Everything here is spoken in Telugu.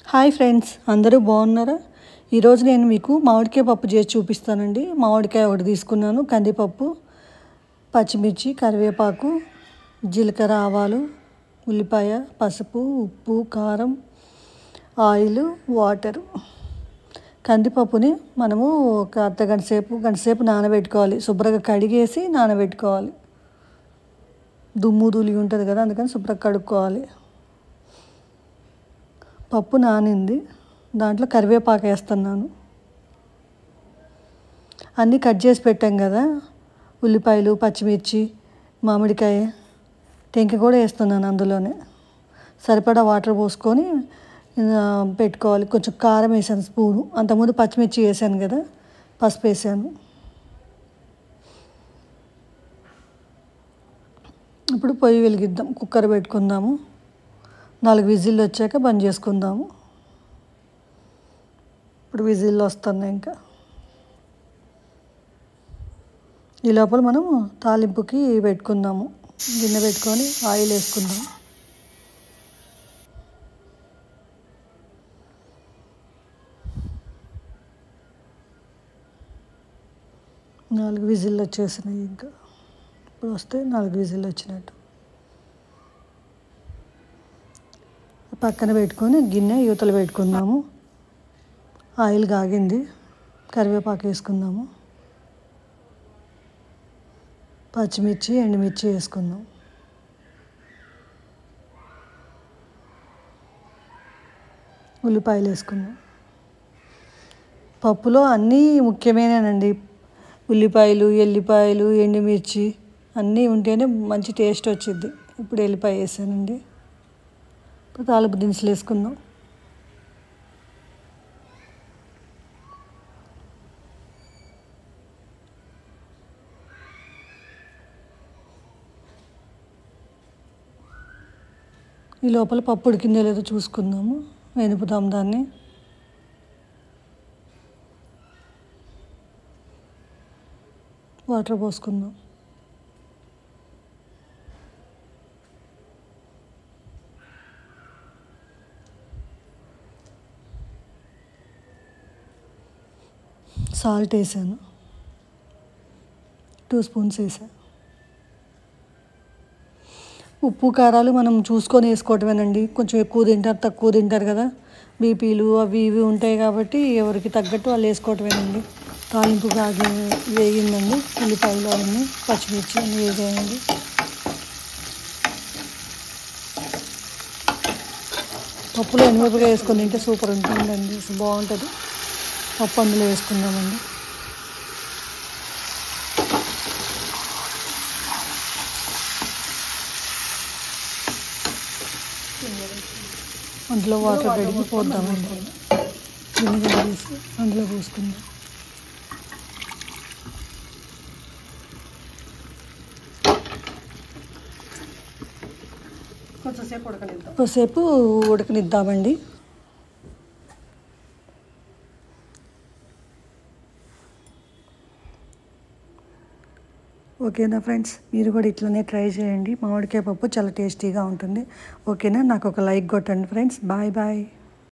హాయ్ ఫ్రెండ్స్, అందరూ బాగున్నారా? ఈరోజు నేను మీకు మామిడికాయ పప్పు చేసి చూపిస్తానండి. మామిడికాయ ఒకటి తీసుకున్నాను, కందిపప్పు, పచ్చిమిర్చి, కరివేపాకు, జీలకర్ర, ఆవాలు, ఉల్లిపాయ, పసుపు, ఉప్పు, కారం, ఆయిల్, వాటరు. కందిపప్పుని మనము ఒక గంట సేపు నానబెట్టుకోవాలి. శుభ్రంగా కడిగేసి నానబెట్టుకోవాలి. దుమ్ము ధూళి ఉంటుంది కదా, అందుకని శుభ్రంగా కడుక్కోవాలి. పప్పు నానింది, దాంట్లో కరివేపాకు వేస్తున్నాను. అన్నీ కట్ చేసి పెట్టాం కదా, ఉల్లిపాయలు, పచ్చిమిర్చి, మామిడికాయ, టెంక కూడా వేస్తున్నాను. అందులోనే సరిపడా వాటర్ పోసుకొని పెట్టుకోవాలి. కొంచెం కారం వేసాను స్పూను, అంతకుముందు పచ్చిమిర్చి వేసాను కదా, పసుపు వేసాను. ఇప్పుడు పొయ్యి వెలిగిద్దాం, కుక్కర్ పెట్టుకుందాము. 4 విజిల్లు వచ్చాక బంద్ చేసుకుందాము. ఇప్పుడు విజిల్లు వస్తున్నాయి. ఇంకా ఈ లోపల మనం తాలింపుకి పెట్టుకుందాము. గిన్నె పెట్టుకొని ఆయిల్ వేసుకుందాం. నాలుగు విజిల్లు వచ్చేసినాయి. ఇంకా ఇప్పుడు వస్తే 4 విజిల్లు వచ్చినట్టు. పక్కన పెట్టుకొని గిన్నె యువతలు పెట్టుకుందాము. ఆయిల్ కాగింది, కరివేపాకు వేసుకుందాము. పచ్చిమిర్చి, ఎండుమిర్చి వేసుకుందాం. ఉల్లిపాయలు వేసుకుందాం. పప్పులో అన్నీ ముఖ్యమేనండి. ఉల్లిపాయలు, ఎల్లిపాయలు, ఎండుమిర్చి అన్నీ ఉంటేనే మంచి టేస్ట్ వచ్చింది. ఇప్పుడు ఎల్లిపాయ వేసానండి. ఇప్పుడు తాలింపు దినుసులు వేసుకుందాం. ఈ లోపల పప్పు ఉడికిందో లేదో చూసుకుందాము. వెనుపుదాం దాన్ని. వాటర్ పోసుకుందాం. సాల్ట్ వేసాను, 2 స్పూన్స్ వేసాను. ఉప్పు కారాలు మనం చూసుకొని వేసుకోవటమేనండి. కొంచెం ఎక్కువ తింటారు, తక్కువ తింటారు కదా, బీపీలు అవి ఇవి ఉంటాయి కాబట్టి ఎవరికి తగ్గట్టు వాళ్ళు వేసుకోవటమేనండి. తాలింపు వేగిందండి. ఉల్లిపాయలు అన్నీ, పచ్చిమిర్చి అన్నీ వేగాయండి. పప్పులో ఎనిమిరపకాయ వేసుకొని తింటే సూపర్ ఉంటుందండి, బాగుంటుంది. పప్పు అందులో వేసుకుందామండి. అందులో వాటర్ కడిగి పోద్దామండి. గిన్నె వేసి అందులో పోసుకుందాం. కొంచెంసేపు ఉడకనిద్దామండి. ఓకేనా ఫ్రెండ్స్, మీరు కూడా ఇట్లనే ట్రై చేయండి. మామిడికాయ పప్పు చాలా టేస్టీగా ఉంటుంది. ఓకేనా, నాకు ఒక లైక్ కొట్టండి ఫ్రెండ్స్. Bye bye.